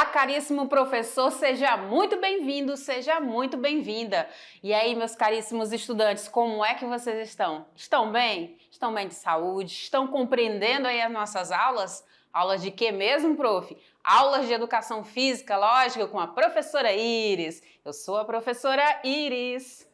caríssimo professor, seja muito bem-vindo, seja muito bem-vinda. E aí, meus caríssimos estudantes, como é que vocês estão? Estão bem? Estão bem de saúde? Estão compreendendo aí as nossas aulas? Aulas de quê mesmo, prof? Aulas de educação física, lógico, com a professora Iris. Eu sou a professora Iris.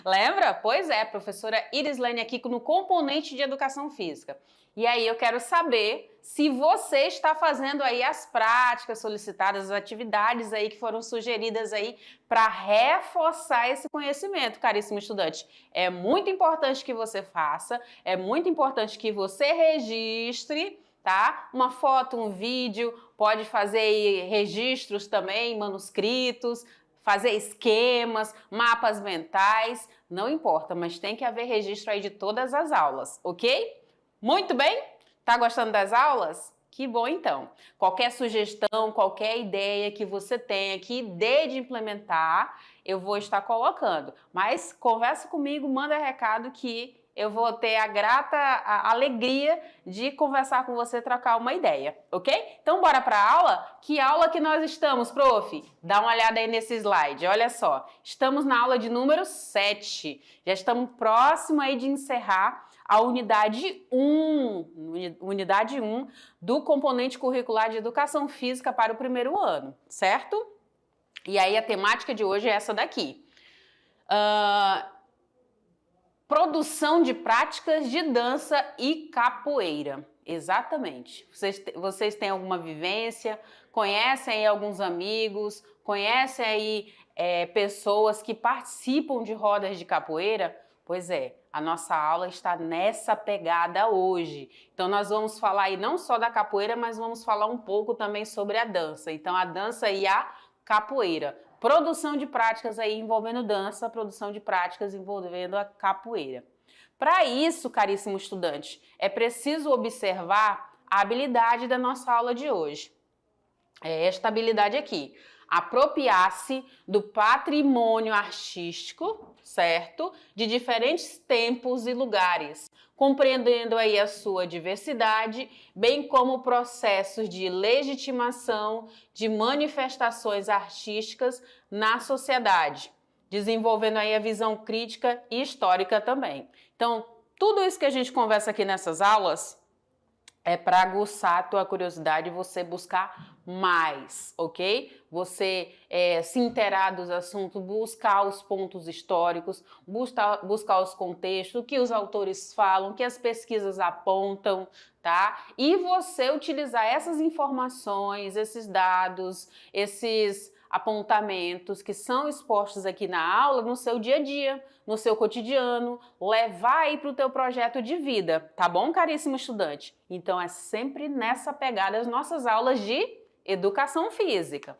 Lembra? Pois é, professora Iris Lane aqui no componente de educação física. E aí eu quero saber se você está fazendo aí as práticas solicitadas, as atividades aí que foram sugeridas aí para reforçar esse conhecimento, caríssimo estudante. É muito importante que você faça, é muito importante que você registre, tá? Uma foto, um vídeo, pode fazer aí registros também, manuscritos, fazer esquemas, mapas mentais, não importa, mas tem que haver registro aí de todas as aulas, ok? Muito bem? Tá gostando das aulas? Que bom então. Qualquer sugestão, qualquer ideia que você tenha que dê de implementar, eu vou estar colocando. Mas conversa comigo, manda recado que eu vou ter a grata alegria de conversar com você, trocar uma ideia, ok? Então bora para a aula? Que aula que nós estamos, prof? Dá uma olhada aí nesse slide, olha só. Estamos na aula de número 7. Já estamos próximo aí de encerrar a unidade 1 do componente curricular de educação física para o primeiro ano, certo? E aí a temática de hoje é essa daqui. Produção de práticas de dança e capoeira. Exatamente. Vocês têm alguma vivência? Conhecem aí alguns amigos? Conhecem aí pessoas que participam de rodas de capoeira? Pois é, a nossa aula está nessa pegada hoje. Então nós vamos falar aí não só da capoeira, mas vamos falar um pouco também sobre a dança. Então a dança e a capoeira. Produção de práticas aí envolvendo dança, produção de práticas envolvendo a capoeira. Para isso, caríssimo estudante, é preciso observar a habilidade da nossa aula de hoje. É esta habilidade aqui. Apropriar-se do patrimônio artístico, certo? De diferentes tempos e lugares, compreendendo aí a sua diversidade, bem como processos de legitimação de manifestações artísticas na sociedade, desenvolvendo aí a visão crítica e histórica também. Então, tudo isso que a gente conversa aqui nessas aulas é para aguçar a tua curiosidade e você buscar mais, ok? Você se inteirar dos assuntos, buscar os pontos históricos, buscar os contextos, o que os autores falam, o que as pesquisas apontam, tá? E você utilizar essas informações, esses dados, esses apontamentos que são expostos aqui na aula no seu dia a dia, no seu cotidiano, levar aí para o teu projeto de vida, tá bom, caríssimo estudante? Então é sempre nessa pegada as nossas aulas de educação física.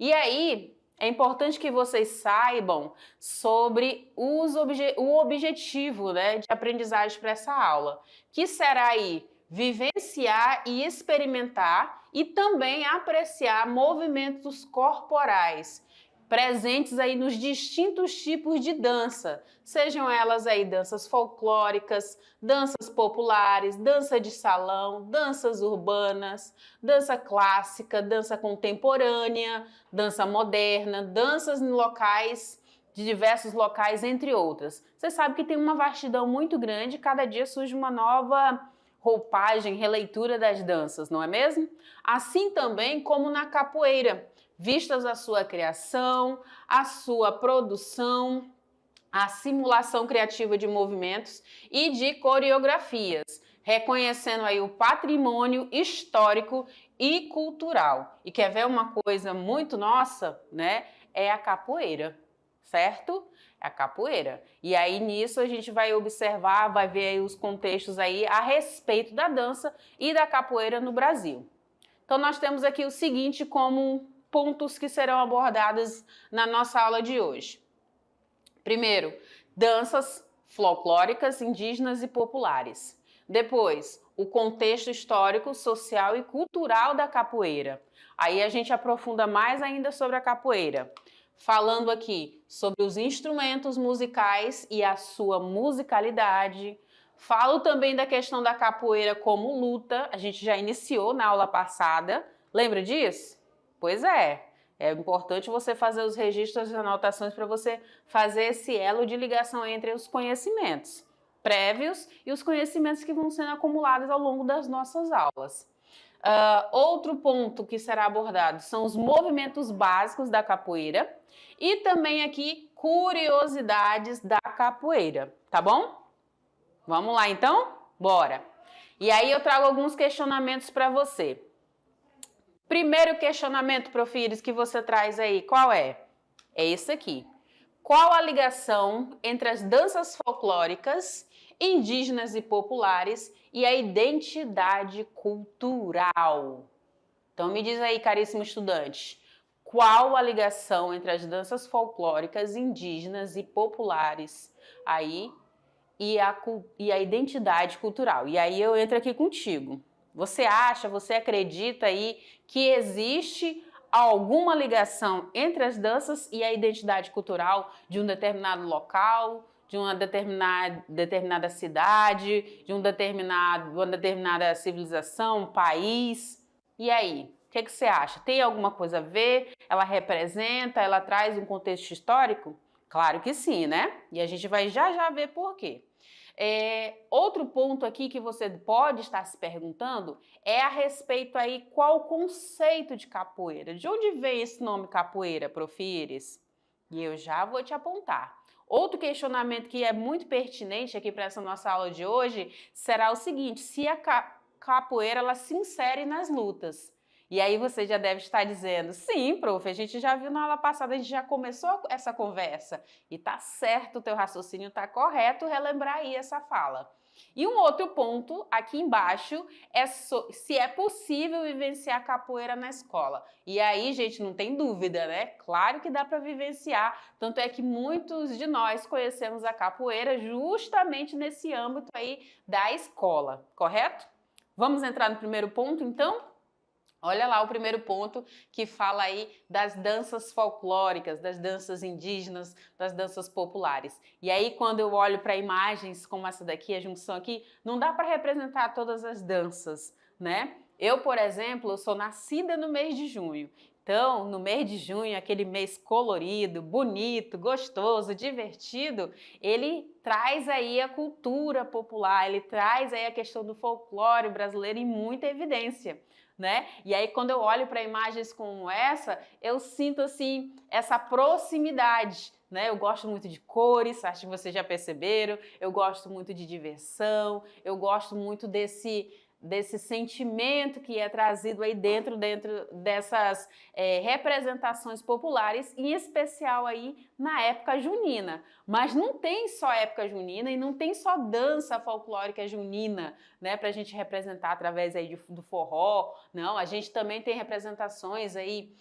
E aí, é importante que vocês saibam sobre o objetivo, né, de aprendizagem para essa aula, que será aí vivenciar e experimentar e também apreciar movimentos corporais presentes aí nos distintos tipos de dança, sejam elas aí danças folclóricas, danças populares, dança de salão, danças urbanas, dança clássica, dança contemporânea, dança moderna, danças em locais, de diversos locais, entre outras. Você sabe que tem uma vastidão muito grande, cada dia surge uma nova roupagem, releitura das danças, não é mesmo? Assim também como na capoeira, vistas a sua criação, a sua produção, a simulação criativa de movimentos e de coreografias, reconhecendo aí o patrimônio histórico e cultural. E quer ver uma coisa muito nossa, né? É a capoeira, certo? É a capoeira. E aí nisso a gente vai observar, vai ver aí os contextos aí a respeito da dança e da capoeira no Brasil. Então nós temos aqui o seguinte como pontos que serão abordados na nossa aula de hoje. Primeiro, danças folclóricas, indígenas e populares. Depois, o contexto histórico, social e cultural da capoeira. Aí a gente aprofunda mais ainda sobre a capoeira, falando aqui sobre os instrumentos musicais e a sua musicalidade. Falo também da questão da capoeira como luta, a gente já iniciou na aula passada, lembra disso? Pois é. É importante você fazer os registros e anotações para você fazer esse elo de ligação entre os conhecimentos prévios e os conhecimentos que vão sendo acumulados ao longo das nossas aulas. Outro ponto que será abordado são os movimentos básicos da capoeira e também aqui curiosidades da capoeira, tá bom? Vamos lá então? Bora! E aí eu trago alguns questionamentos para você. Primeiro questionamento, Profires, que você traz aí, qual é? É esse aqui. Qual a ligação entre as danças folclóricas, indígenas e populares e a identidade cultural? Então me diz aí, caríssimo estudante, qual a ligação entre as danças folclóricas, indígenas e populares aí e a identidade cultural? E aí eu entro aqui contigo. Você acha, você acredita aí que existe alguma ligação entre as danças e a identidade cultural de um determinado local, de uma determinada cidade, de uma determinada civilização, país? E aí, o que você acha? Tem alguma coisa a ver? Ela representa, ela traz um contexto histórico? Claro que sim, né? E a gente vai já ver por quê. Outro ponto aqui que você pode estar se perguntando é a respeito aí qual o conceito de capoeira. De onde vem esse nome capoeira, Profires? E eu já vou te apontar. Outro questionamento que é muito pertinente aqui para essa nossa aula de hoje será o seguinte: se a capoeira ela se insere nas lutas. E aí você já deve estar dizendo, sim, prof, a gente já viu na aula passada, a gente já começou essa conversa. E tá certo, o teu raciocínio tá correto, relembrar aí essa fala. E um outro ponto aqui embaixo é se é possível vivenciar capoeira na escola. E aí, gente, não tem dúvida, né? Claro que dá para vivenciar, tanto é que muitos de nós conhecemos a capoeira justamente nesse âmbito aí da escola, correto? Vamos entrar no primeiro ponto, então? Olha lá o primeiro ponto que fala aí das danças folclóricas, das danças indígenas, das danças populares. E aí quando eu olho para imagens como essa daqui, a junção aqui, não dá para representar todas as danças, né? Eu, por exemplo, sou nascida no mês de junho. Então, no mês de junho, aquele mês colorido, bonito, gostoso, divertido, ele traz aí a cultura popular, ele traz aí a questão do folclore brasileiro em muita evidência. Né? E aí quando eu olho para imagens como essa, eu sinto assim essa proximidade, né? Eu gosto muito de cores, acho que vocês já perceberam, eu gosto muito de diversão, eu gosto muito desse sentimento que é trazido aí dentro dessas representações populares, em especial aí na época junina. Mas não tem só época junina e não tem só dança folclórica junina, né, para a gente representar através aí do forró. Não, a gente também tem representações aí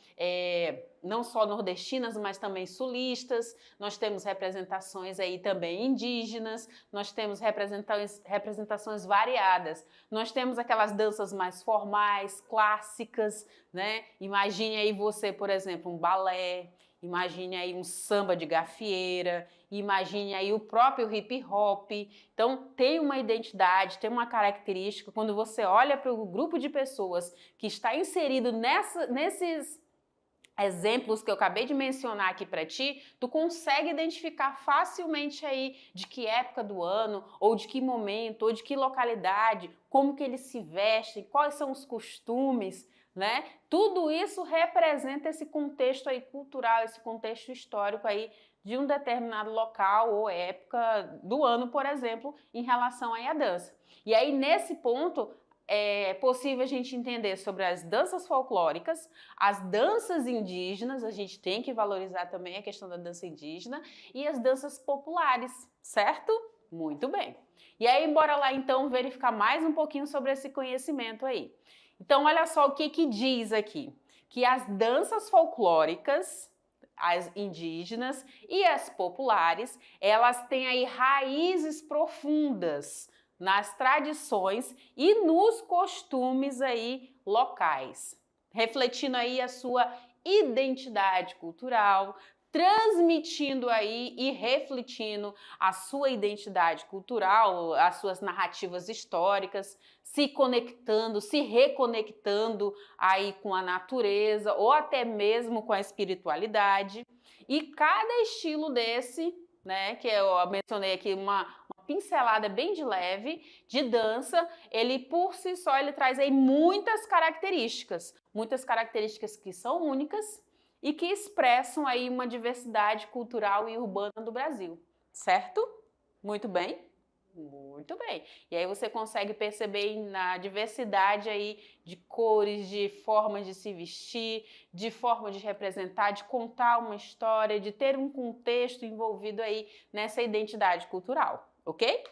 não só nordestinas, mas também sulistas. Nós temos representações aí também indígenas. Nós temos representações variadas. Nós temos aquelas danças mais formais, clássicas, né? Imagine aí você, por exemplo, um balé. Imagine aí um samba de gafieira, imagine aí o próprio hip hop. Então tem uma identidade, tem uma característica. Quando você olha para o grupo de pessoas que está inserido nesses exemplos que eu acabei de mencionar aqui para ti, tu consegue identificar facilmente aí de que época do ano, ou de que momento, ou de que localidade, como que eles se vestem, quais são os costumes, né? Tudo isso representa esse contexto aí cultural, esse contexto histórico aí de um determinado local ou época do ano, por exemplo, em relação aí à dança. E aí, nesse ponto, é possível a gente entender sobre as danças folclóricas, as danças indígenas, a gente tem que valorizar também a questão da dança indígena, e as danças populares, certo? Muito bem. E aí, bora lá então verificar mais um pouquinho sobre esse conhecimento aí. Então, olha só o que diz aqui, que as danças folclóricas, as indígenas e as populares, elas têm aí raízes profundas nas tradições e nos costumes aí locais, refletindo aí a sua identidade cultural, transmitindo aí e refletindo a sua identidade cultural, as suas narrativas históricas, se conectando, se reconectando aí com a natureza ou até mesmo com a espiritualidade. E cada estilo desse, né, que eu mencionei aqui uma pincelada bem de leve de dança, ele por si só ele traz aí muitas características que são únicas e que expressam aí uma diversidade cultural e urbana do Brasil, certo? Muito bem? Muito bem. E aí você consegue perceber na diversidade aí de cores, de formas de se vestir, de forma de representar, de contar uma história, de ter um contexto envolvido aí nessa identidade cultural, ok?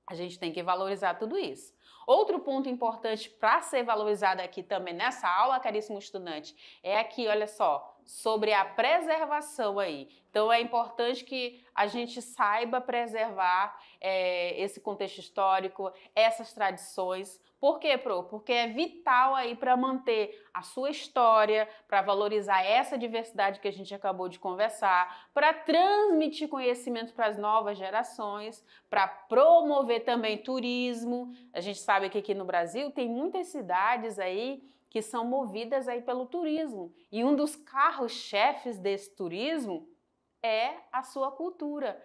A gente tem que valorizar tudo isso. Outro ponto importante para ser valorizado aqui também nessa aula, caríssimo estudante, é aqui, olha só, sobre a preservação aí. Então é importante que a gente saiba preservar esse contexto histórico, essas tradições. Por quê, Pro? Porque é vital aí para manter a sua história, para valorizar essa diversidade que a gente acabou de conversar, para transmitir conhecimento para as novas gerações, para promover também turismo. A gente sabe que aqui no Brasil tem muitas cidades aí que são movidas aí pelo turismo. E um dos carros-chefes desse turismo é a sua cultura,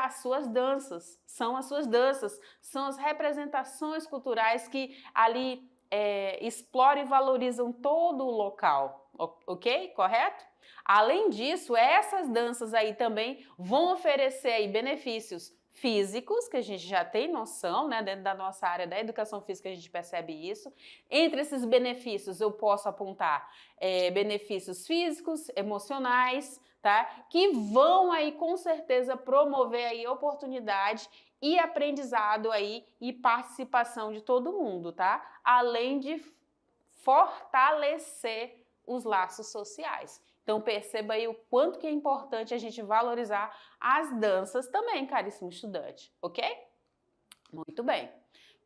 as suas danças, são as representações culturais que ali exploram e valorizam todo o local, ok? Correto? Além disso, essas danças aí também vão oferecer aí benefícios físicos, que a gente já tem noção, né? Dentro da nossa área da educação física a gente percebe isso. Entre esses benefícios eu posso apontar benefícios físicos, emocionais, tá? Que vão aí com certeza promover aí oportunidade e aprendizado aí e participação de todo mundo, tá? Além de fortalecer os laços sociais. Então perceba aí o quanto que é importante a gente valorizar as danças também, caríssimo estudante, ok? Muito bem.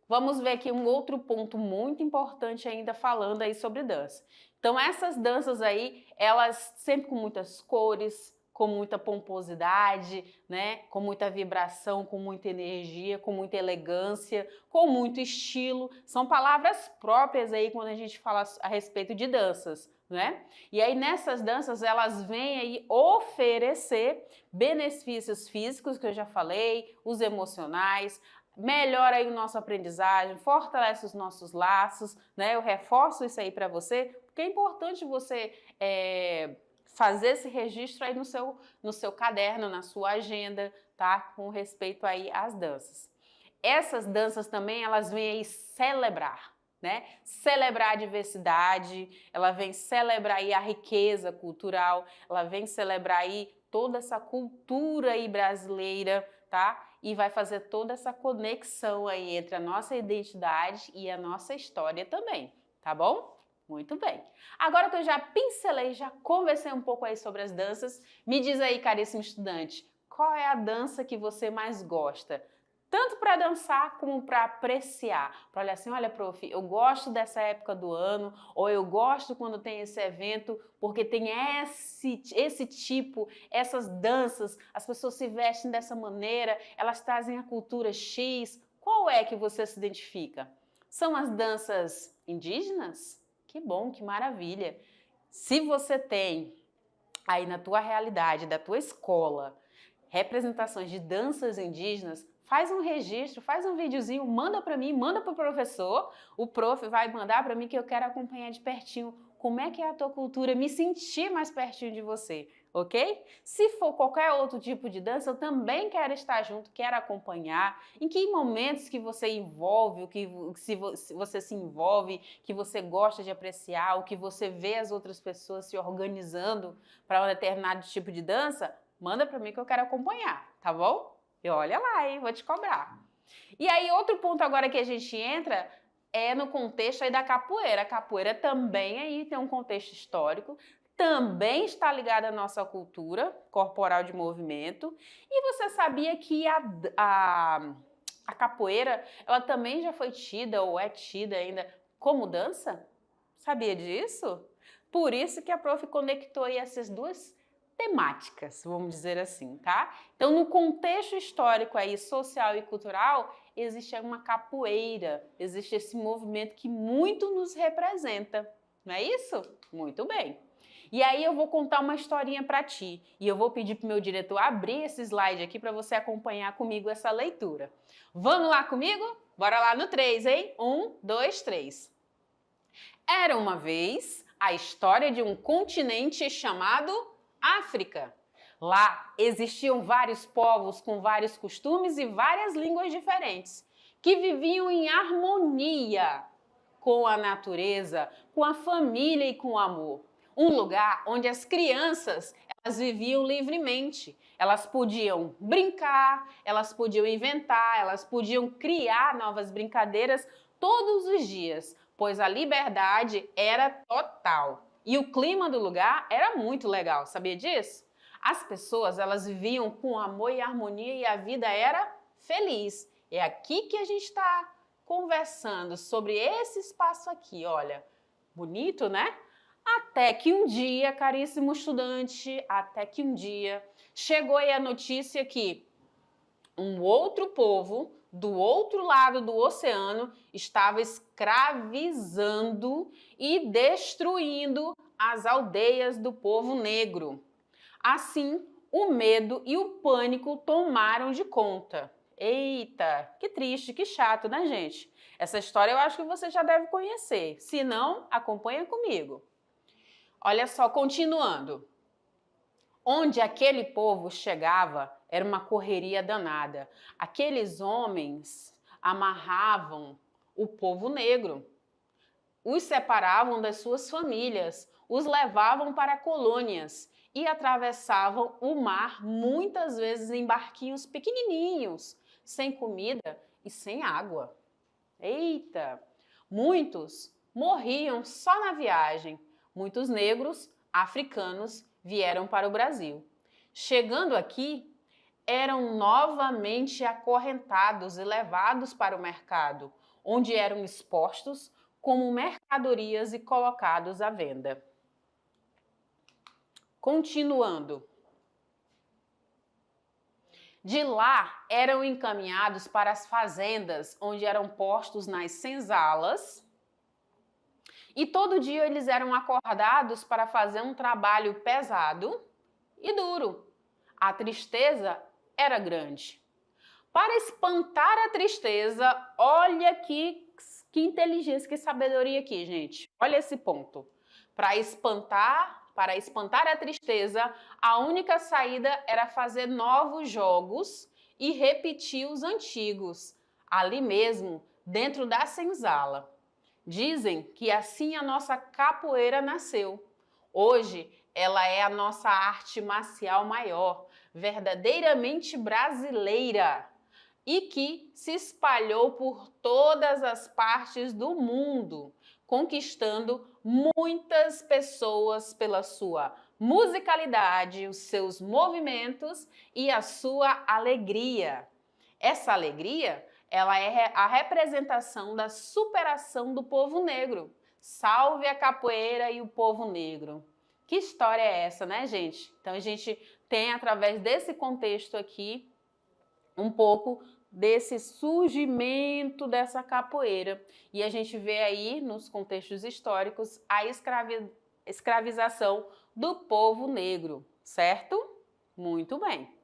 Vamos ver aqui um outro ponto muito importante ainda falando aí sobre dança. Então essas danças aí, elas sempre com muitas cores, com muita pomposidade, né? Com muita vibração, com muita energia, com muita elegância, com muito estilo. São palavras próprias aí quando a gente fala a respeito de danças, né? E aí nessas danças elas vêm aí oferecer benefícios físicos que eu já falei, os emocionais, melhora aí o nosso aprendizagem, fortalece os nossos laços, né? Eu reforço isso aí para você, porque é importante você fazer esse registro aí no seu caderno, na sua agenda, tá? Com respeito aí às danças. Essas danças também, elas vêm aí celebrar, né? Celebrar a diversidade, ela vem celebrar aí a riqueza cultural, ela vem celebrar aí toda essa cultura aí brasileira, tá? E vai fazer toda essa conexão aí entre a nossa identidade e a nossa história também, tá bom? Muito bem. Agora que eu já pincelei, já conversei um pouco aí sobre as danças, me diz aí, caríssimo estudante, qual é a dança que você mais gosta? Tanto para dançar como para apreciar. Para olhar assim, olha, prof, eu gosto dessa época do ano, ou eu gosto quando tem esse evento, porque tem esse tipo, essas danças, as pessoas se vestem dessa maneira, elas trazem a cultura X. Qual é que você se identifica? São as danças indígenas? Que bom, que maravilha. Se você tem aí na tua realidade, da tua escola, representações de danças indígenas, faz um registro, faz um videozinho, manda para mim, manda para o professor, o prof vai mandar para mim que eu quero acompanhar de pertinho como é que é a tua cultura, me sentir mais pertinho de você, ok? Se for qualquer outro tipo de dança, eu também quero estar junto, quero acompanhar. Em que momentos que você envolve, se você se envolve, que você gosta de apreciar, o que você vê as outras pessoas se organizando para um determinado tipo de dança, manda para mim que eu quero acompanhar, tá bom? E olha lá, hein? Vou te cobrar. E aí, outro ponto agora que a gente entra é no contexto aí da capoeira. A capoeira também aí tem um contexto histórico, também está ligada à nossa cultura corporal de movimento. E você sabia que a capoeira, ela também já foi tida ou é tida ainda como dança? Sabia disso? Por isso que a prof conectou aí essas duas temáticas, vamos dizer assim, tá? Então, no contexto histórico aí, social e cultural, existe uma capoeira, existe esse movimento que muito nos representa, não é isso? Muito bem. E aí eu vou contar uma historinha para ti e eu vou pedir para o meu diretor abrir esse slide aqui para você acompanhar comigo essa leitura. Vamos lá comigo? Bora lá no 3, hein? 1, 2, 3. Era uma vez a história de um continente chamado África. Lá existiam vários povos com vários costumes e várias línguas diferentes, que viviam em harmonia com a natureza, com a família e com o amor. Um lugar onde as crianças elas viviam livremente. Elas podiam brincar, elas podiam inventar, elas podiam criar novas brincadeiras todos os dias, pois a liberdade era total. E o clima do lugar era muito legal, sabia disso? As pessoas, elas viviam com amor e harmonia e a vida era feliz. É aqui que a gente está conversando sobre esse espaço aqui, olha. Bonito, né? Até que um dia, caríssimo estudante, até que um dia chegou aí a notícia que um outro povo do outro lado do oceano estava escravizando e destruindo as aldeias do povo negro. Assim, o medo e o pânico tomaram de conta. Eita, que triste, que chato, né, gente? Essa história eu acho que você já deve conhecer. Se não, acompanha comigo. Olha só, continuando. Onde aquele povo chegava, era uma correria danada. Aqueles homens amarravam o povo negro, os separavam das suas famílias, os levavam para colônias e atravessavam o mar muitas vezes em barquinhos pequenininhos, sem comida e sem água. Eita! Muitos morriam só na viagem. Muitos negros, africanos, vieram para o Brasil. Chegando aqui, eram novamente acorrentados e levados para o mercado, onde eram expostos como mercadorias e colocados à venda. Continuando. De lá, eram encaminhados para as fazendas, onde eram postos nas senzalas, e todo dia eles eram acordados para fazer um trabalho pesado e duro. A tristeza era grande. Para espantar a tristeza, olha que inteligência, que sabedoria aqui, gente. Olha esse ponto. Para espantar a tristeza, a única saída era fazer novos jogos e repetir os antigos, ali mesmo, dentro da senzala. Dizem que assim a nossa capoeira nasceu. Hoje, ela é a nossa arte marcial maior, verdadeiramente brasileira, e que se espalhou por todas as partes do mundo, conquistando muitas pessoas pela sua musicalidade, os seus movimentos e a sua alegria. Essa alegria, ela é a representação da superação do povo negro. Salve a capoeira e o povo negro. Que história é essa, né, gente? Então a gente tem, através desse contexto aqui, um pouco desse surgimento dessa capoeira. E a gente vê aí, nos contextos históricos, a escravização do povo negro, certo? Muito bem.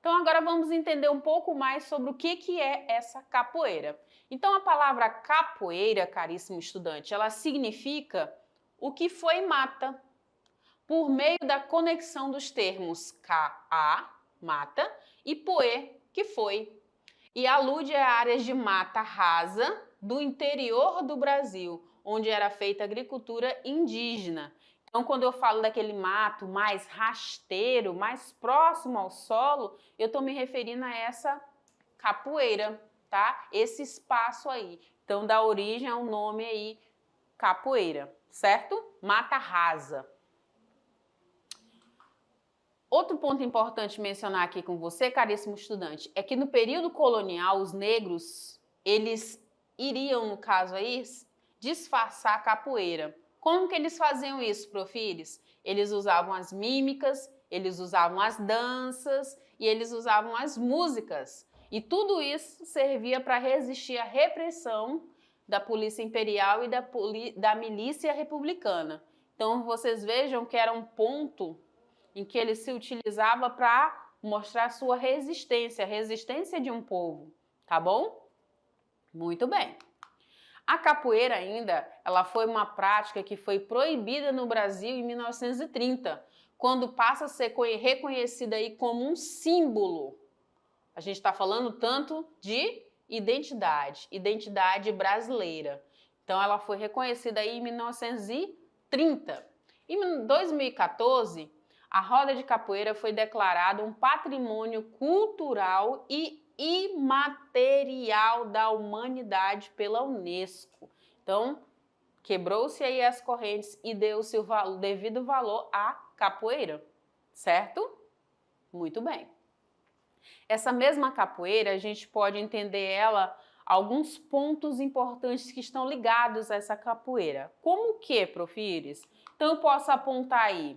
Então agora vamos entender um pouco mais sobre o que é essa capoeira. Então a palavra capoeira, caríssimo estudante, ela significa o que foi mata, por meio da conexão dos termos ca, mata, e poê, que foi. E alude a áreas de mata rasa do interior do Brasil, onde era feita agricultura indígena. Então, quando eu falo daquele mato mais rasteiro, mais próximo ao solo, eu estou me referindo a essa capoeira, tá? Esse espaço aí. Então, dá origem ao nome aí, capoeira, certo? Mata rasa. Outro ponto importante mencionar aqui com você, caríssimo estudante, é que no período colonial, os negros, eles iriam, no caso aí, disfarçar a capoeira. Como que eles faziam isso, Profires? Eles usavam as mímicas eles usavam as danças e eles usavam as músicas. E tudo isso servia para resistir à repressão da Polícia Imperial e da milícia republicana. Então, vocês vejam que era um ponto em que ele se utilizava para mostrar sua resistência, a resistência de um povo, tá bom? Muito bem. A capoeira ainda, ela foi uma prática que foi proibida no Brasil em 1930, quando passa a ser reconhecida aí como um símbolo. A gente está falando tanto de identidade brasileira. Então, ela foi reconhecida aí em 1930. Em 2014, a roda de capoeira foi declarada um patrimônio cultural e imaterial da humanidade pela Unesco. Então, quebrou-se aí as correntes e deu-se o devido valor à capoeira, certo? Muito bem. Essa mesma capoeira, a gente pode entender ela alguns pontos importantes que estão ligados a essa capoeira. Como o que, Prof. Iris? Então, eu posso apontar aí,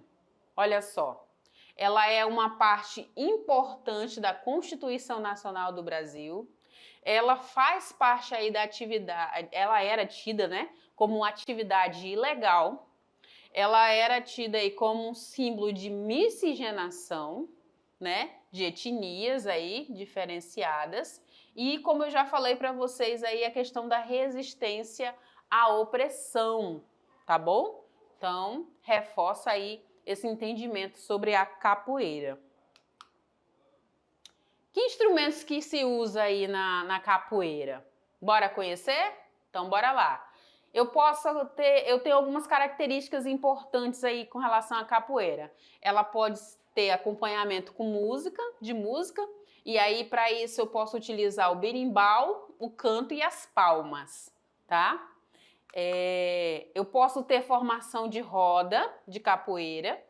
olha só. Ela é uma parte importante da Constituição Nacional do Brasil. Ela faz parte aí da atividade, ela era tida, né, como uma atividade ilegal. Ela era tida aí como um símbolo de miscigenação, né, de etnias aí diferenciadas. E como eu já falei para vocês aí, a questão da resistência à opressão, tá bom? Então, reforça aí esse entendimento sobre a capoeira. Que instrumentos que se usa aí na capoeira? Bora conhecer? Então, bora lá. Eu tenho algumas características importantes aí com relação à capoeira. Ela pode ter acompanhamento com música, e aí para isso eu posso utilizar o berimbau, o canto e as palmas, tá? Eu posso ter formação de roda de capoeira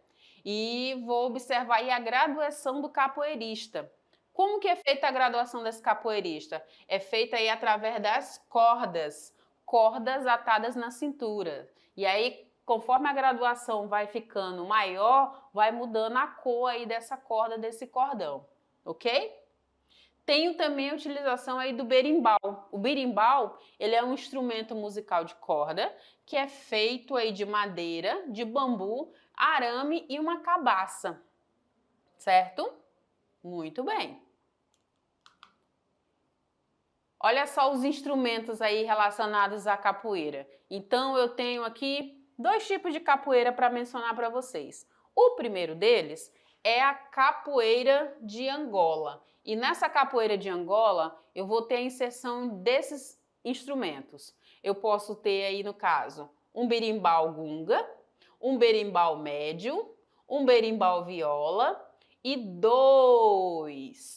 e vou observar aí a graduação do capoeirista. Como que é feita a graduação desse capoeirista? É feita aí através das cordas atadas na cintura. E aí, conforme a graduação vai ficando maior, vai mudando a cor aí dessa corda, desse cordão, ok? Tenho também a utilização aí do berimbau. O berimbau, ele é um instrumento musical de corda que é feito aí de madeira, de bambu, arame e uma cabaça, certo? Muito bem. Olha só os instrumentos aí relacionados à capoeira. Então, eu tenho aqui 2 tipos de capoeira para mencionar para vocês. O primeiro deles é a capoeira de Angola. E nessa capoeira de Angola, eu vou ter a inserção desses instrumentos. Eu posso ter aí, no caso, um berimbau gunga, um berimbau médio, um berimbau viola e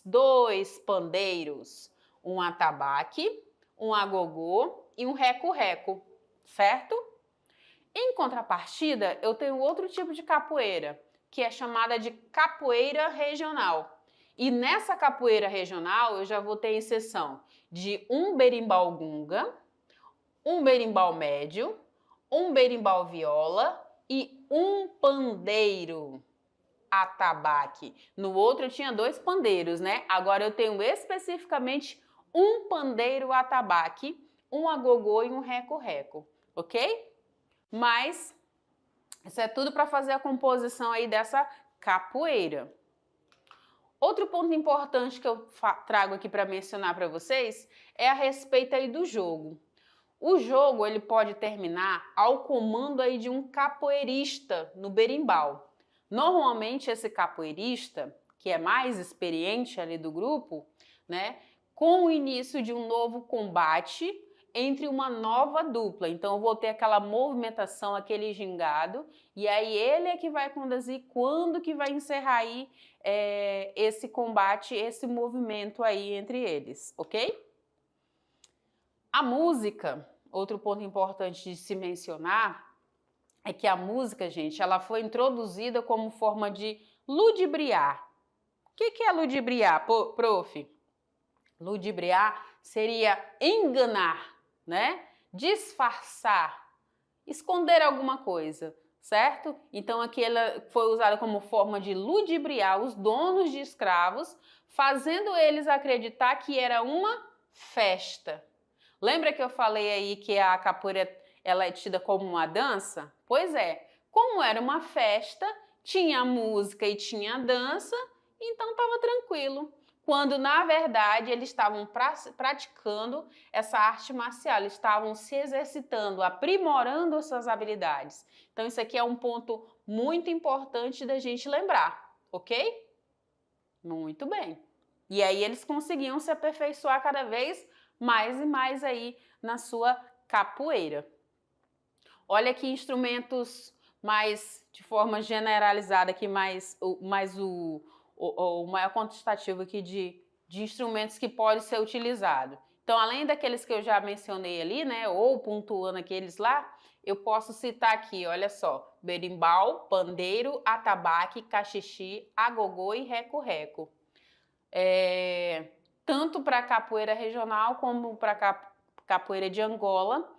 dois pandeiros, um atabaque, um agogô e um reco-reco, certo? Em contrapartida, eu tenho outro tipo de capoeira, que é chamada de capoeira regional. E nessa capoeira regional, eu já vou ter inserção de um berimbau gunga, um berimbau médio, um berimbau viola e um pandeiro atabaque. No outro eu tinha 2 pandeiros, né? Agora eu tenho especificamente um pandeiro atabaque, um agogô e um reco-reco, ok? Mas isso é tudo para fazer a composição aí dessa capoeira. Outro ponto importante que eu trago aqui para mencionar para vocês é a respeito aí do jogo. O jogo ele pode terminar ao comando aí de um capoeirista no berimbau. Normalmente esse capoeirista, que é mais experiente ali do grupo, né, com o início de um novo combate entre uma nova dupla. Então eu vou ter aquela movimentação, aquele gingado, e aí ele é que vai conduzir quando que vai encerrar aí esse combate, esse movimento aí entre eles, ok? A música, outro ponto importante de se mencionar, é que a música, gente, ela foi introduzida como forma de ludibriar. O que é ludibriar, prof? Ludibriar seria enganar, né? Disfarçar, esconder alguma coisa. certo? Então aqui ela foi usada como forma de ludibriar os donos de escravos, fazendo eles acreditar que era uma festa. Lembra que eu falei aí que a capoeira ela é tida como uma dança? Pois é, como era uma festa, tinha música e tinha dança, então estava tranquilo. Quando na verdade eles estavam praticando essa arte marcial, eles estavam se exercitando, aprimorando as suas habilidades. Então isso aqui é um ponto muito importante da gente lembrar, ok? Muito bem. E aí eles conseguiam se aperfeiçoar cada vez mais e mais aí na sua capoeira. Olha aqui instrumentos mais, de forma generalizada, aqui o maior quantitativo aqui de instrumentos que pode ser utilizado. Então, além daqueles que eu já mencionei ali, né, ou pontuando aqueles lá, eu posso citar aqui, olha só, berimbau, pandeiro, atabaque, cachixi, agogô e reco-reco. Tanto para capoeira regional como para capoeira de Angola,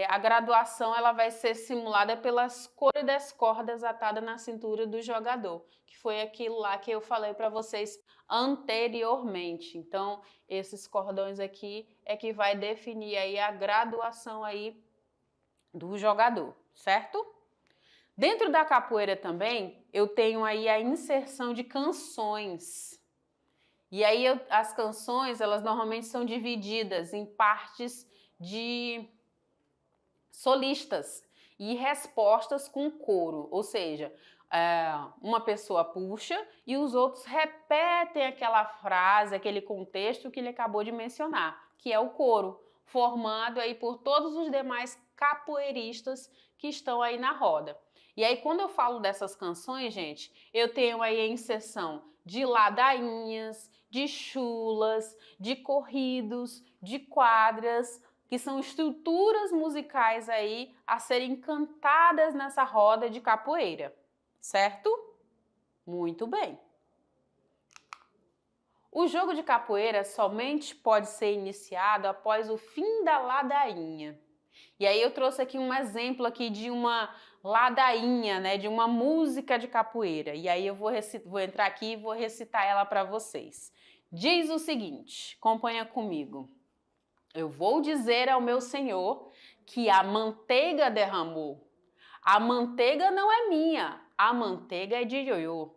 a graduação ela vai ser simulada pelas cores das cordas atadas na cintura do jogador, que foi aquilo lá que eu falei para vocês anteriormente. Então, esses cordões aqui é que vai definir aí a graduação aí do jogador, certo? Dentro da capoeira também, eu tenho aí a inserção de canções. E aí as canções, elas normalmente são divididas em partes de solistas e respostas com coro, ou seja, uma pessoa puxa e os outros repetem aquela frase, aquele contexto que ele acabou de mencionar, que é o coro, formado aí por todos os demais capoeiristas que estão aí na roda. E aí quando eu falo dessas canções, gente, eu tenho aí a inserção de ladainhas, de chulas, de corridos, de quadras, que são estruturas musicais aí a serem cantadas nessa roda de capoeira, certo? Muito bem. O jogo de capoeira somente pode ser iniciado após o fim da ladainha. E aí eu trouxe aqui um exemplo aqui de uma ladainha, né, de uma música de capoeira. E aí eu vou entrar aqui e vou recitar ela para vocês. Diz o seguinte, acompanha comigo. Eu vou dizer ao meu senhor que a manteiga derramou. A manteiga não é minha, a manteiga é de ioiô.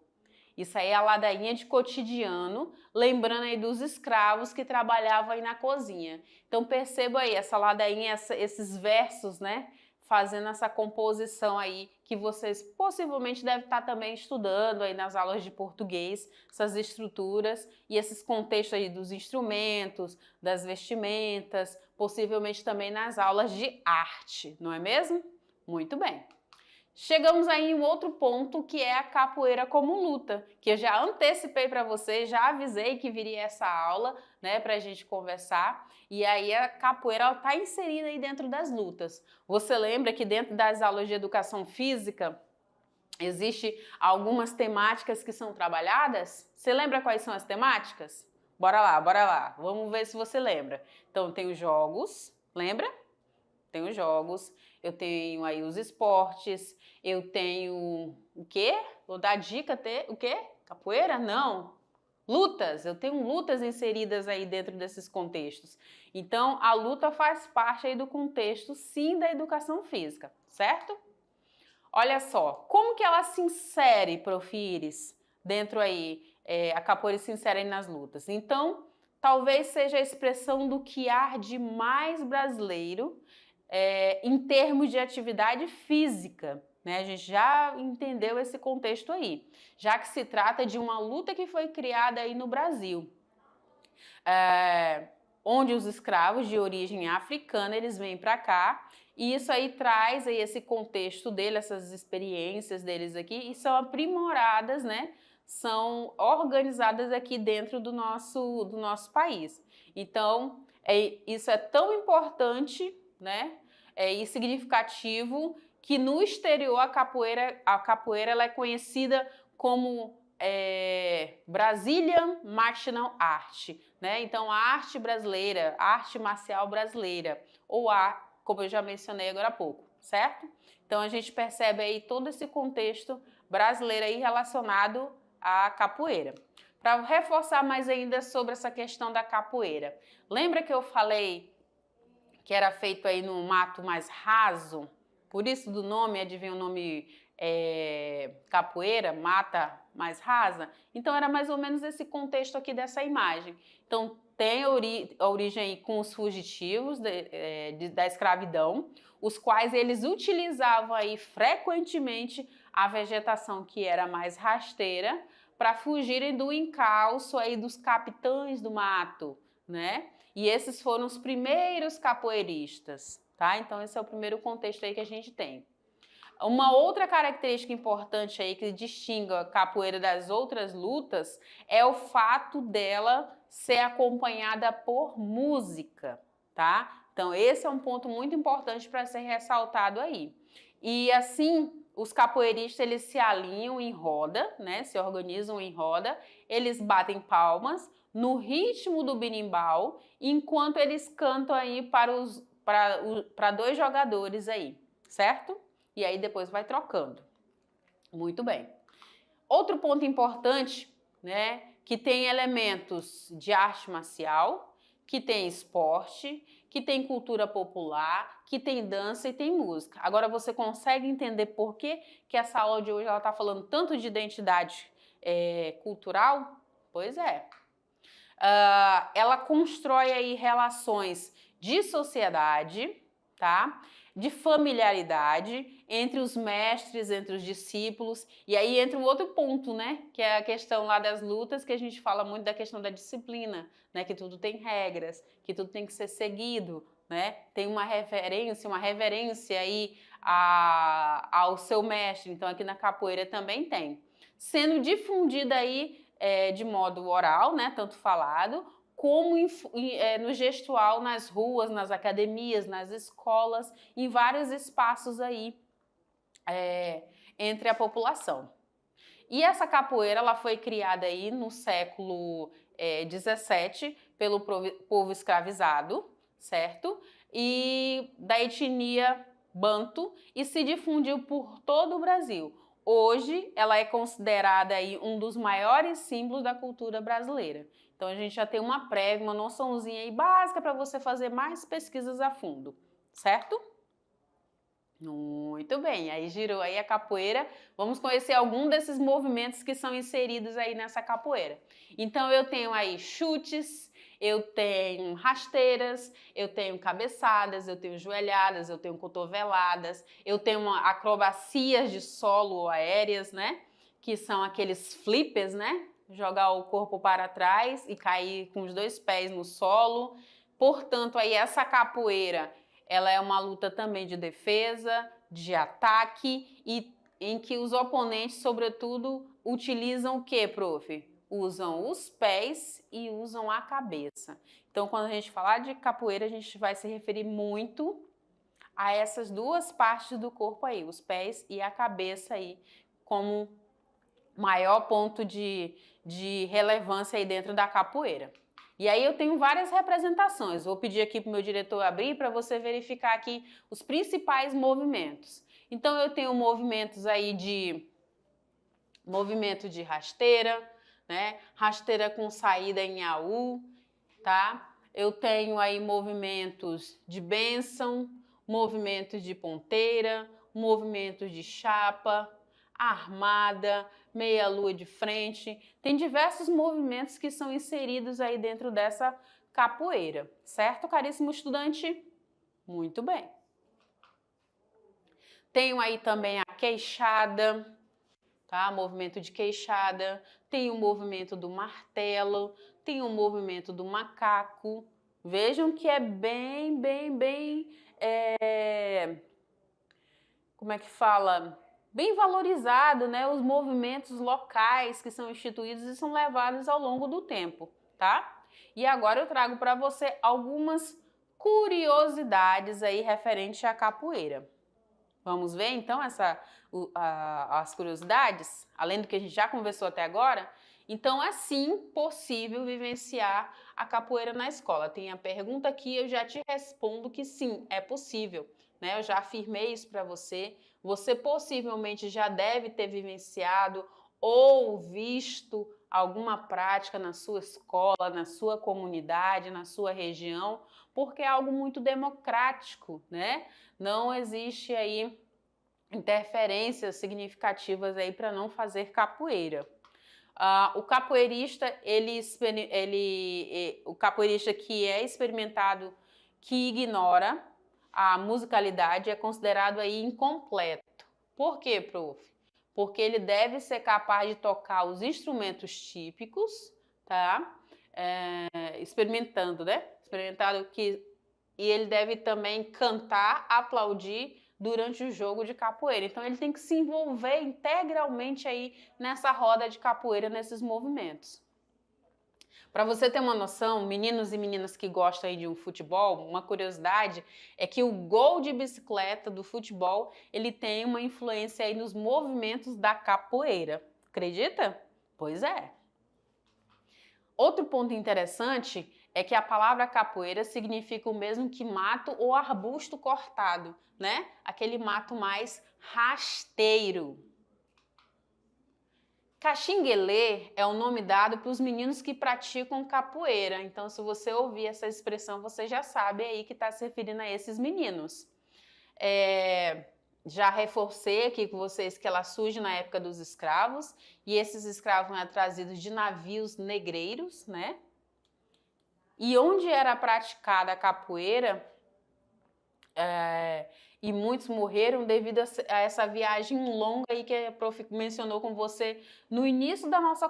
Isso aí é a ladainha de cotidiano, lembrando aí dos escravos que trabalhavam aí na cozinha. Então perceba aí, essa ladainha, esses versos, né? Fazendo essa composição aí que vocês possivelmente devem estar também estudando aí nas aulas de português, essas estruturas e esses contextos aí dos instrumentos, das vestimentas, possivelmente também nas aulas de arte, não é mesmo? Muito bem. Chegamos aí em um outro ponto que é a capoeira como luta, que eu já antecipei para vocês, já avisei que viria essa aula, né, para a gente conversar. E aí a capoeira está inserida aí dentro das lutas. Você lembra que dentro das aulas de educação física existe algumas temáticas que são trabalhadas? Você lembra quais são as temáticas? Bora lá, vamos ver se você lembra. Então tem os jogos, lembra? Tem os jogos, eu tenho aí os esportes, eu tenho o quê? Vou dar dica, o quê? Capoeira? Não. Lutas, eu tenho lutas inseridas aí dentro desses contextos. Então, a luta faz parte aí do contexto, sim, da educação física, certo? Olha só, como que ela se insere, Prof. Iris, dentro aí, a capoeira se insere nas lutas? Então, talvez seja a expressão do que há de mais brasileiro, em termos de atividade física, né? A gente já entendeu esse contexto aí, já que se trata de uma luta que foi criada aí no Brasil, onde os escravos de origem africana, eles vêm para cá, e isso aí traz aí esse contexto dele, essas experiências deles aqui, e são aprimoradas, né? São organizadas aqui dentro do nosso país. Então, isso é tão importante, né? E significativo que no exterior a capoeira ela é conhecida como Brazilian Martial Art, né? Então a arte brasileira, a arte marcial brasileira, ou como eu já mencionei agora há pouco, certo? Então a gente percebe aí todo esse contexto brasileiro aí relacionado à capoeira. Para reforçar mais ainda sobre essa questão da capoeira, lembra que eu falei que era feito aí num mato mais raso? Por isso do nome, adivinha o nome capoeira, mata mais rasa? Então era mais ou menos esse contexto aqui dessa imagem. Então tem a origem aí com os fugitivos da escravidão, os quais eles utilizavam aí frequentemente a vegetação que era mais rasteira para fugirem do encalço aí dos capitães do mato, né? E esses foram os primeiros capoeiristas, tá? Então esse é o primeiro contexto aí que a gente tem. Uma outra característica importante aí que distingue a capoeira das outras lutas é o fato dela ser acompanhada por música, tá? Então esse é um ponto muito importante para ser ressaltado aí. E assim, os capoeiristas eles se alinham em roda, né? Se organizam em roda, eles batem palmas no ritmo do berimbau, enquanto eles cantam aí para dois jogadores aí, certo? E aí depois vai trocando. Muito bem. Outro ponto importante, né, que tem elementos de arte marcial, que tem esporte, que tem cultura popular, que tem dança e tem música. Agora você consegue entender por que essa aula de hoje ela está falando tanto de identidade cultural? Pois é. Ela constrói aí relações de sociedade, tá? De familiaridade entre os mestres, entre os discípulos, e aí entra um outro ponto, né? Que é a questão lá das lutas, que a gente fala muito da questão da disciplina, né? Que tudo tem regras, que tudo tem que ser seguido, né? Tem uma reverência aí ao seu mestre. Então aqui na capoeira também tem. Sendo difundida aí de modo oral, né? Tanto falado, como no gestual, nas ruas, nas academias, nas escolas, em vários espaços aí entre a população. E essa capoeira ela foi criada aí no século XVII pelo povo escravizado, certo? E da etnia banto e se difundiu por todo o Brasil. Hoje ela é considerada aí um dos maiores símbolos da cultura brasileira. Então a gente já tem uma prévia, uma noçãozinha aí básica para você fazer mais pesquisas a fundo, certo? Muito bem, aí girou aí a capoeira. Vamos conhecer algum desses movimentos que são inseridos aí nessa capoeira. Então eu tenho aí chutes, eu tenho rasteiras, eu tenho cabeçadas, eu tenho joelhadas, eu tenho cotoveladas, eu tenho acrobacias de solo ou aéreas, né? Que são aqueles flippers, né? Jogar o corpo para trás e cair com os dois pés no solo. Portanto, aí essa capoeira, ela é uma luta também de defesa, de ataque e em que os oponentes, sobretudo, utilizam o que, prof? Usam os pés e usam a cabeça. Então, quando a gente falar de capoeira, a gente vai se referir muito a essas duas partes do corpo aí, os pés e a cabeça aí, como maior ponto de relevância aí dentro da capoeira. E aí eu tenho várias representações. Vou pedir aqui para o meu diretor abrir para você verificar aqui os principais movimentos. Então eu tenho movimentos aí movimento de rasteira, né? Rasteira com saída em AU, tá? Eu tenho aí movimentos de bênção, movimentos de ponteira, movimentos de chapa, armada, meia-lua de frente. Tem diversos movimentos que são inseridos aí dentro dessa capoeira, certo, caríssimo estudante? Muito bem. Tenho aí também a queixada, tá? Movimento de queixada. Tem o movimento do martelo, tem o movimento do macaco. Vejam que é bem, como é que fala? Bem valorizado, né? Os movimentos locais que são instituídos e são levados ao longo do tempo, tá? E agora eu trago para você algumas curiosidades aí referente à capoeira. Vamos ver então as curiosidades, além do que a gente já conversou até agora? Então é sim possível vivenciar a capoeira na escola. Tem a pergunta aqui, eu já te respondo que sim, é possível, né? Eu já afirmei isso para você. Você possivelmente já deve ter vivenciado ou visto alguma prática na sua escola, na sua comunidade, na sua região, porque é algo muito democrático, né? Não existe aí interferências significativas aí para não fazer capoeira. O capoeirista, o capoeirista que é experimentado, que ignora a musicalidade, é considerado aí incompleto. Por quê, prof? Porque ele deve ser capaz de tocar os instrumentos típicos, tá? Experimentando, né? E ele deve também cantar, aplaudir durante o jogo de capoeira. Então ele tem que se envolver integralmente aí nessa roda de capoeira, nesses movimentos. Para você ter uma noção, meninos e meninas que gostam aí de um futebol, uma curiosidade é que o gol de bicicleta do futebol, ele tem uma influência aí nos movimentos da capoeira. Acredita? Pois é. Outro ponto interessante é que a palavra capoeira significa o mesmo que mato ou arbusto cortado, né? Aquele mato mais rasteiro. Caxinguelê é o nome dado para os meninos que praticam capoeira. Então, se você ouvir essa expressão, você já sabe aí que está se referindo a esses meninos. Já reforcei aqui com vocês que ela surge na época dos escravos, e esses escravos eram trazidos de navios negreiros, né? E onde era praticada a capoeira, e muitos morreram devido a essa viagem longa aí que a prof mencionou com você no início da nossa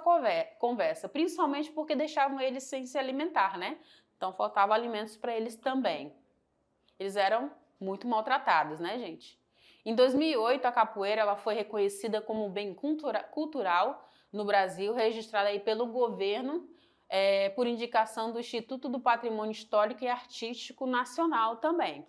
conversa, principalmente porque deixavam eles sem se alimentar, né? Então faltavam alimentos para eles também. Eles eram muito maltratados, né, gente? Em 2008, a capoeira ela foi reconhecida como bem cultural no Brasil, registrada aí pelo governo, por indicação do Instituto do Patrimônio Histórico e Artístico Nacional também.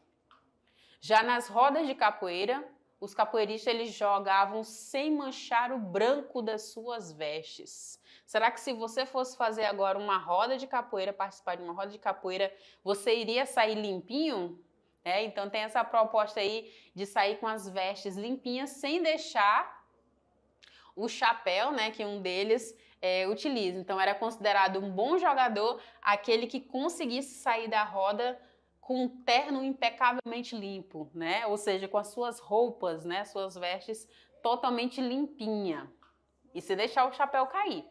Já nas rodas de capoeira, os capoeiristas eles jogavam sem manchar o branco das suas vestes. Será que se você fosse fazer agora uma roda de capoeira, participar de uma roda de capoeira, você iria sair limpinho? Então tem essa proposta aí de sair com as vestes limpinhas, sem deixar o chapéu, né, que um deles utiliza. Então era considerado um bom jogador aquele que conseguisse sair da roda com um terno impecavelmente limpo, né? Ou seja, com as suas roupas, né, suas vestes totalmente limpinha. E se deixar o chapéu cair.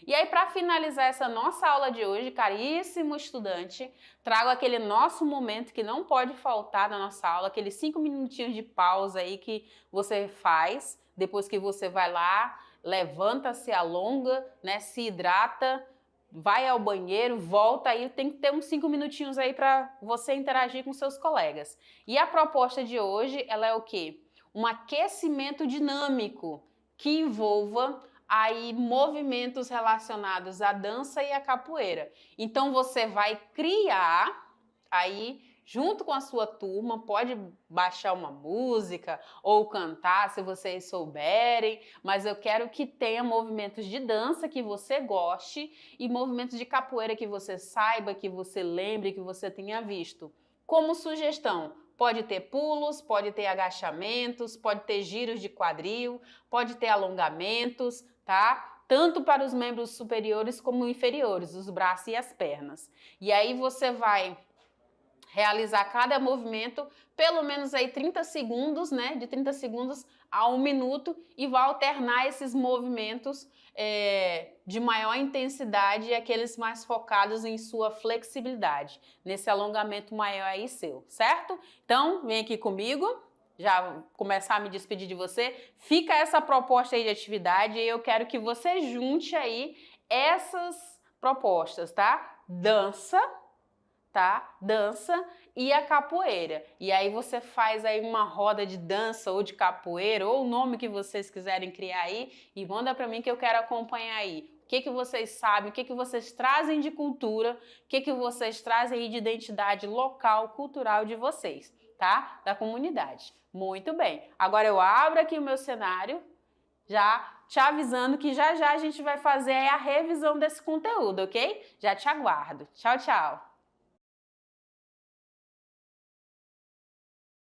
E aí, para finalizar essa nossa aula de hoje, caríssimo estudante, trago aquele nosso momento que não pode faltar na nossa aula, aqueles 5 minutinhos de pausa aí que você faz, depois que você vai lá, levanta, se alonga, né, se hidrata, vai ao banheiro, volta aí, tem que ter uns 5 minutinhos aí para você interagir com seus colegas. E a proposta de hoje, ela é o quê? Um aquecimento dinâmico que envolva aí movimentos relacionados à dança e à capoeira. Então você vai criar aí junto com a sua turma, pode baixar uma música ou cantar se vocês souberem, mas eu quero que tenha movimentos de dança que você goste e movimentos de capoeira que você saiba, que você lembre, que você tenha visto. Como sugestão, pode ter pulos, pode ter agachamentos, pode ter giros de quadril, pode ter alongamentos, tá? Tanto para os membros superiores como inferiores, os braços e as pernas. E aí você vai realizar cada movimento, pelo menos aí 30 segundos, né? De 30 segundos a 1 minuto, e vai alternar esses movimentos de maior intensidade e aqueles mais focados em sua flexibilidade, nesse alongamento maior aí seu, certo? Então, vem aqui comigo, já começar a me despedir de você. Fica essa proposta aí de atividade e eu quero que você junte aí essas propostas, tá? Dança e a capoeira. E aí você faz aí uma roda de dança ou de capoeira, ou o nome que vocês quiserem criar aí, e manda para mim que eu quero acompanhar aí. O que vocês sabem, o que vocês trazem de cultura, o que vocês trazem aí de identidade local, cultural de vocês, tá? Da comunidade. Muito bem. Agora eu abro aqui o meu cenário, já te avisando que já a gente vai fazer a revisão desse conteúdo, ok? Já te aguardo. Tchau, tchau.